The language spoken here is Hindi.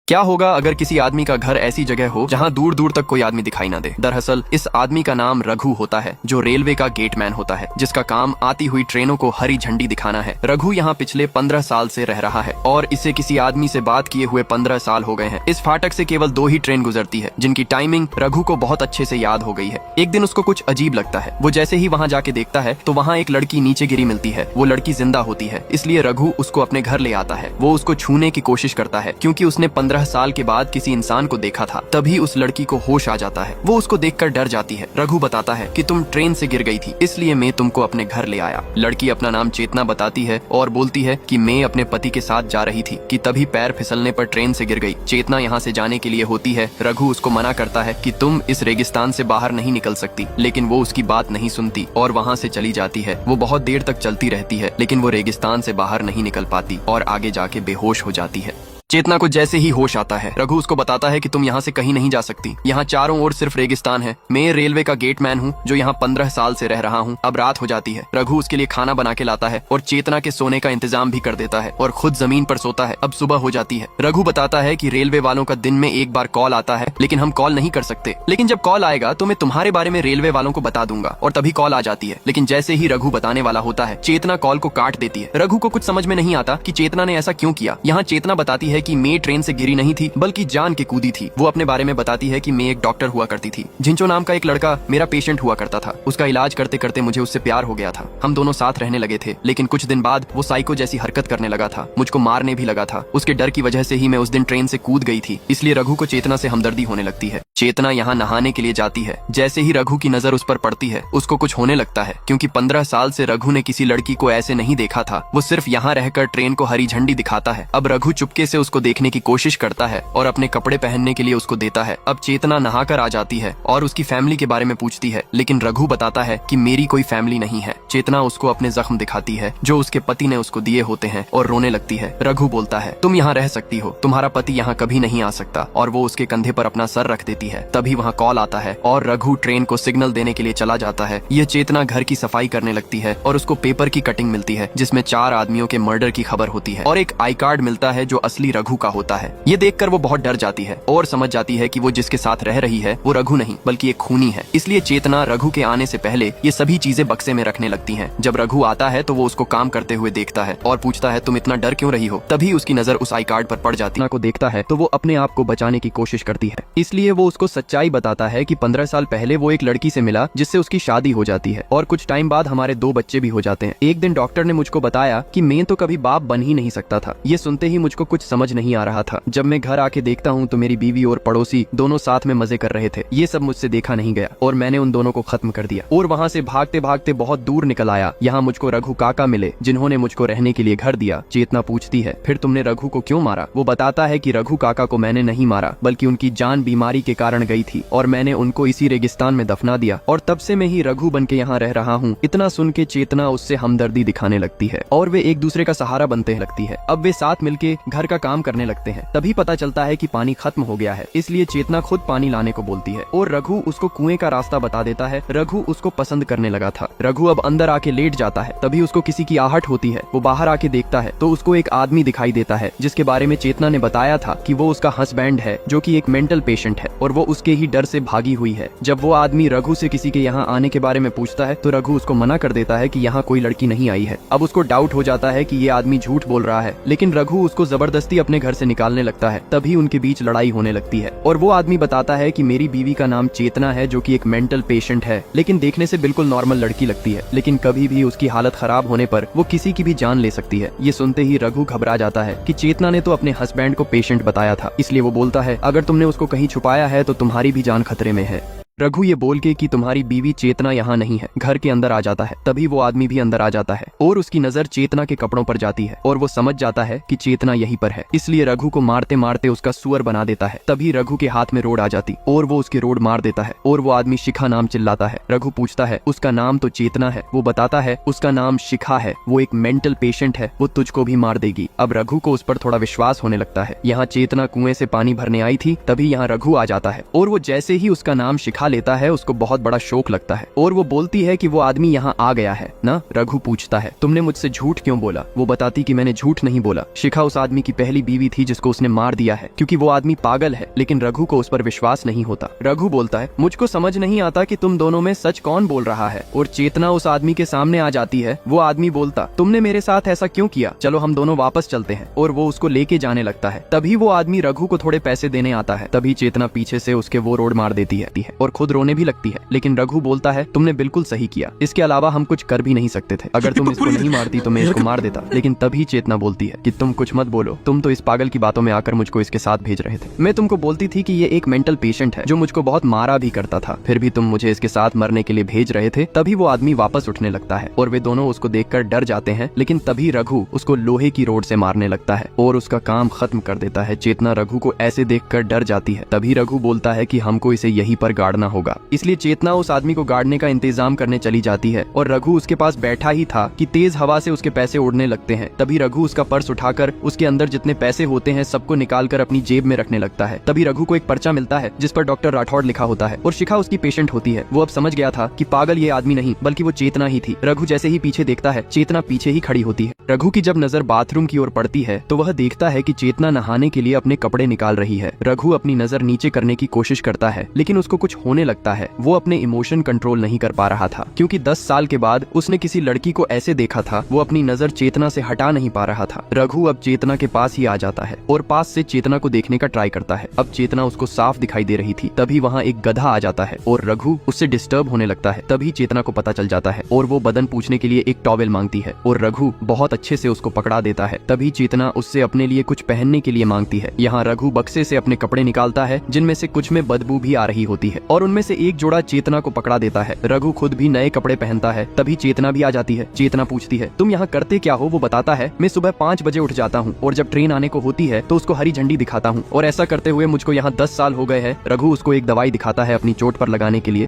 क्या होगा अगर किसी आदमी का घर ऐसी जगह हो जहां दूर दूर तक कोई आदमी दिखाई ना दे। दरअसल इस आदमी का नाम रघु होता है, जो रेलवे का गेटमैन होता है, जिसका काम आती हुई ट्रेनों को हरी झंडी दिखाना है। रघु यहाँ पिछले 15 साल से रह रहा है और इसे किसी आदमी से बात किए हुए 15 साल हो गए हैं। इस फाटक से केवल 2 ही ट्रेन गुजरती है, जिनकी टाइमिंग रघु को बहुत अच्छे से याद हो गई है। एक दिन उसको कुछ अजीब लगता है। वो जैसे ही वहाँ जाके देखता है तो वहाँ एक लड़की नीचे गिरी मिलती है। वो लड़की जिंदा होती है, इसलिए रघु उसको अपने घर ले आता है। वो उसको छूने की कोशिश करता है, क्योंकि उसने 15 साल के बाद किसी इंसान को देखा था। तभी उस लड़की को होश आ जाता है। वो उसको देखकर डर जाती है। रघु बताता है कि तुम ट्रेन से गिर गई थी, इसलिए मैं तुमको अपने घर ले आया। लड़की अपना नाम चेतना बताती है और बोलती है कि मैं अपने पति के साथ जा रही थी कि तभी पैर फिसलने पर ट्रेन से गिर गई। चेतना यहाँ से जाने के लिए होती है। रघु उसको मना करता है कि तुम इस रेगिस्तान से बाहर नहीं निकल सकती, लेकिन वो उसकी बात नहीं सुनती और वहाँ से चली जाती है। वो बहुत देर तक चलती रहती है, लेकिन वो रेगिस्तान से बाहर नहीं निकल पाती और आगे जाके बेहोश हो जाती है। चेतना को जैसे ही होश आता है, रघु उसको बताता है कि तुम यहाँ से कहीं नहीं जा सकती। यहाँ चारों ओर सिर्फ रेगिस्तान है। मैं रेलवे का गेटमैन हूँ जो यहाँ 15 साल से रह रहा हूँ। अब रात हो जाती है। रघु उसके लिए खाना बना के लाता है और चेतना के सोने का इंतजाम भी कर देता है और खुद जमीन पर सोता है। अब सुबह हो जाती है। रघु बताता है कि रेलवे वालों का दिन में एक बार कॉल आता है, लेकिन हम कॉल नहीं कर सकते। लेकिन जब कॉल आएगा तो मैं तुम्हारे बारे में रेलवे वालों को बता दूंगा। और तभी कॉल आ जाती है, लेकिन जैसे ही रघु बताने वाला होता है, चेतना कॉल को काट देती है। रघु को कुछ समझ में नहीं आता कि चेतना ने ऐसा क्यों किया। यहाँ चेतना बताती है कि मैं ट्रेन से गिरी नहीं थी, बल्कि जान के कूदी थी। वो अपने बारे में बताती है कि मैं एक डॉक्टर हुआ करती थी। झिंचो नाम का एक लड़का मेरा पेशेंट हुआ करता था। उसका इलाज करते करते मुझे उससे प्यार हो गया था। हम दोनों साथ रहने लगे थे, लेकिन कुछ दिन बाद वो साइको जैसी हरकत करने लगा था। मुझको मारने भी लगा था। उसके डर की वजह से ही मैं उस दिन ट्रेन से कूद गई थी। इसलिए रघु को चेतना से हमदर्दी होने लगती है। चेतना यहाँ नहाने के लिए जाती है। जैसे ही रघु की नजर उस पर पड़ती है, उसको कुछ होने लगता है, क्योंकि 15 साल से रघु ने किसी लड़की को ऐसे नहीं देखा था। वो सिर्फ यहाँ रहकर ट्रेन को हरी झंडी दिखाता है। अब रघु चुपके से उसको देखने की कोशिश करता है और अपने कपड़े पहनने के लिए उसको देता है। अब चेतना नहाकर आ जाती है और उसकी फैमिली के बारे में पूछती है, लेकिन रघु बताता है कि मेरी कोई फैमिली नहीं है। चेतना उसको अपने जख्म दिखाती है जो उसके पति ने उसको दिए होते हैं और रोने लगती है। रघु बोलता है, तुम यहाँ रह सकती हो, तुम्हारा पति यहाँ कभी नहीं आ सकता, और वो उसके कंधे पर अपना सर रख देती है। तभी वहाँ कॉल आता है और रघु ट्रेन को सिग्नल देने के लिए चला जाता है। यह चेतना घर की सफाई करने लगती है और उसको पेपर की कटिंग मिलती है, जिसमें 4 आदमियों के मर्डर की खबर होती है और एक आई कार्ड मिलता है जो असली रघु का होता है। ये देखकर वो बहुत डर जाती है और समझ जाती है कि वो जिसके साथ रह रही है वो रघु नहीं बल्कि एक खूनी है। इसलिए चेतना रघु के आने से पहले ये सभी चीजें बक्से में रखने लगती हैं। जब रघु आता है तो वो उसको काम करते हुए देखता है और पूछता है, तुम इतना डर क्यों रही हो? तभी उसकी नजर उस आई कार्ड पर पड़ जाती है। को देखता है तो वो अपने आप को बचाने की कोशिश करती है। इसलिए वो उसको सच्चाई बताता है कि 15 साल पहले वो एक लड़की से मिला जिससे उसकी शादी हो जाती है और कुछ टाइम बाद हमारे 2 बच्चे भी हो जाते हैं। एक दिन डॉक्टर ने मुझको बताया कि मैं तो कभी बाप बन ही नहीं सकता था। ये सुनते ही मुझको कुछ समझ नहीं आ रहा था। जब मैं घर आके देखता हूँ तो मेरी बीवी और पड़ोसी दोनों साथ में मजे कर रहे थे। ये सब मुझसे देखा नहीं गया और मैंने उन दोनों को खत्म कर दिया और वहाँ से भागते भागते बहुत दूर निकल आया। यहाँ मुझको रघु काका मिले, जिन्होंने मुझको रहने के लिए घर दिया। चेतना पूछती है, फिर तुमने रघु को क्यों मारा? वो बताता है कि रघु काका को मैंने नहीं मारा, बल्कि उनकी जान बीमारी के कारण गई थी और मैंने उनको इसी रेगिस्तान में दफना दिया और तब से मैं ही रघु बन के यहाँ रह रहा हूँ। इतना सुन के चेतना उससे हमदर्दी दिखाने लगती है और वे एक दूसरे का सहारा बनते लगती है। अब वे साथ मिलके घर का काम करने लगते हैं। तभी पता चलता है कि पानी खत्म हो गया है, इसलिए चेतना खुद पानी लाने को बोलती है और रघु उसको कुएं का रास्ता बता देता है। रघु उसको पसंद करने लगा था। रघु अब अंदर आके लेट जाता है। तभी उसको किसी की आहट होती है। वो बाहर आके देखता है तो उसको एक आदमी दिखाई देता है, जिसके बारे में चेतना ने बताया था कि वो उसका हस्बैंड है, जो कि एक मेंटल पेशेंट है और वो उसके ही डर से भागी हुई है। जब वो आदमी रघु से किसी के यहाँ आने के बारे में पूछता है तो रघु उसको मना कर देता है कि यहाँ कोई लड़की नहीं आई है। अब उसको डाउट हो जाता है कि ये आदमी झूठ बोल रहा है, लेकिन रघु उसको जबरदस्ती अपने घर से निकालने लगता है। तभी उनके बीच लड़ाई होने लगती है और वो आदमी बताता है कि मेरी बीवी का नाम चेतना है, जो कि एक मेंटल पेशेंट है, लेकिन देखने से बिल्कुल नॉर्मल लड़की लगती है, लेकिन कभी भी उसकी हालत खराब होने पर वो किसी की भी जान ले सकती है। ये सुनते ही रघु घबरा जाता है कि चेतना ने तो अपने हस्बैंड को पेशेंट बताया था। इसलिए वो बोलता है, अगर तुमने उसको कहीं छुपाया है तो तुम्हारी भी जान खतरे में है। रघु ये बोल के कि तुम्हारी बीवी चेतना यहाँ नहीं है, घर के अंदर आ जाता है। तभी वो आदमी भी अंदर आ जाता है और उसकी नजर चेतना के कपड़ों पर जाती है और वो समझ जाता है कि चेतना यहीं पर है। इसलिए रघु को मारते मारते उसका सुअर बना देता है। तभी रघु के हाथ में रोड आ जाती और वो उसके रोड मार देता है और वो आदमी शिखा नाम चिल्लाता है। रघु पूछता है, उसका नाम तो चेतना है। वो बताता है, उसका नाम शिखा है, वो एक मेंटल पेशेंट है, वो तुझको भी मार देगी। अब रघु को उस पर थोड़ा विश्वास होने लगता है। यहाँ चेतना कुएं से पानी भरने आई थी, तभी यहाँ रघु आ जाता है और वो जैसे ही उसका नाम शिखा उठा लेता है उसको बहुत बड़ा शौक लगता है और वो बोलती है कि वो आदमी यहाँ आ गया है ना। रघु पूछता है तुमने मुझसे झूठ क्यों बोला। वो बताती कि मैंने झूठ नहीं बोला, शिखा उस आदमी की पहली बीवी थी जिसको उसने मार दिया है क्योंकि वो आदमी पागल है। लेकिन रघु को उस पर विश्वास नहीं होता। रघु बोलता है मुझको समझ नहीं आता कि तुम दोनों में सच कौन बोल रहा है। और चेतना उस आदमी के सामने आ जाती है। वो आदमी बोलता तुमने मेरे साथ ऐसा क्यों किया, चलो हम दोनों वापस चलते हैं। और वो उसको लेके जाने लगता है। तभी वो आदमी रघु को थोड़े पैसे देने आता है। तभी चेतना पीछे से उसके वो रोड मार देती है और खुद रोने भी लगती है। लेकिन रघु बोलता है तुमने बिल्कुल सही किया, इसके अलावा हम कुछ कर भी नहीं सकते थे। अगर तुम इसको नहीं मारती तो मैं इसको मार देता। लेकिन तभी चेतना बोलती है कि तुम कुछ मत बोलो, तुम तो इस पागल की बातों में आकर मुझको इसके साथ भेज रहे थे। मैं तुमको बोलती थी कि ये एक मेंटल पेशेंट है जो मुझको बहुत मारा भी करता था, फिर भी तुम मुझे इसके साथ मरने के लिए भेज रहे थे। तभी वो आदमी वापस उठने लगता है और वे दोनों उसको देखकर डर जाते हैं। लेकिन तभी रघु उसको लोहे की रोड से मारने लगता है और उसका काम खत्म कर देता है। चेतना रघु को ऐसे देखकर डर जाती है। तभी रघु बोलता है कि हमको इसे यहीं पर गाड़ना होगा। इसलिए चेतना उस आदमी को गाड़ने का इंतजाम करने चली जाती है और रघु उसके पास बैठा ही था कि तेज हवा से उसके पैसे उड़ने लगते हैं। तभी रघु उसका पर्स उठाकर उसके अंदर जितने पैसे होते हैं सबको निकालकर अपनी जेब में रखने लगता है। तभी रघु को एक पर्चा मिलता है जिस पर डॉक्टर राठौड़ लिखा होता है और शिखा उसकी पेशेंट होती है। वो अब समझ गया था कि पागल ये आदमी नहीं बल्कि वो चेतना ही थी। रघु जैसे ही पीछे देखता है चेतना पीछे ही खड़ी होती है। रघु की जब नजर बाथरूम की ओर पड़ती है तो वह देखता है कि चेतना नहाने के लिए अपने कपड़े निकाल रही है। रघु अपनी नजर नीचे करने की कोशिश करता है लेकिन उसको कुछ होने लगता है। वो अपने इमोशन कंट्रोल नहीं कर पा रहा था क्योंकि 10 साल के बाद उसने किसी लड़की को ऐसे देखा था। वो अपनी नजर चेतना से हटा नहीं पा रहा था। रघु अब चेतना के पास ही आ जाता है और पास से चेतना को देखने का ट्राई करता है। अब चेतना उसको साफ दिखाई दे रही थी। तभी वहाँ एक गधा आ जाता है और रघु उससे डिस्टर्ब होने लगता है। तभी चेतना को पता चल जाता है और वो बदन पूछने के लिए एक टॉवेल मांगती है और रघु बहुत अच्छे से उसको पकड़ा देता है। तभी चेतना उससे अपने लिए कुछ पहनने के लिए मांगती है। यहाँ रघु बक्से से अपने कपड़े निकालता है जिनमें से कुछ में बदबू भी आ रही होती है और उनमें से एक जोड़ा चेतना को पकड़ा देता है। रघु खुद भी नए कपड़े पहनता है। तभी चेतना भी आ जाती है। चेतना पूछती है तुम यहाँ करते क्या हो। वो बताता है मैं सुबह 5 बजे उठ जाता हूँ और जब ट्रेन आने को होती है तो उसको हरी झंडी दिखाता हूँ और ऐसा करते हुए मुझको यहाँ 10 साल हो गए हैं। रघु उसको एक दवाई दिखाता है अपनी चोट पर लगाने के लिए।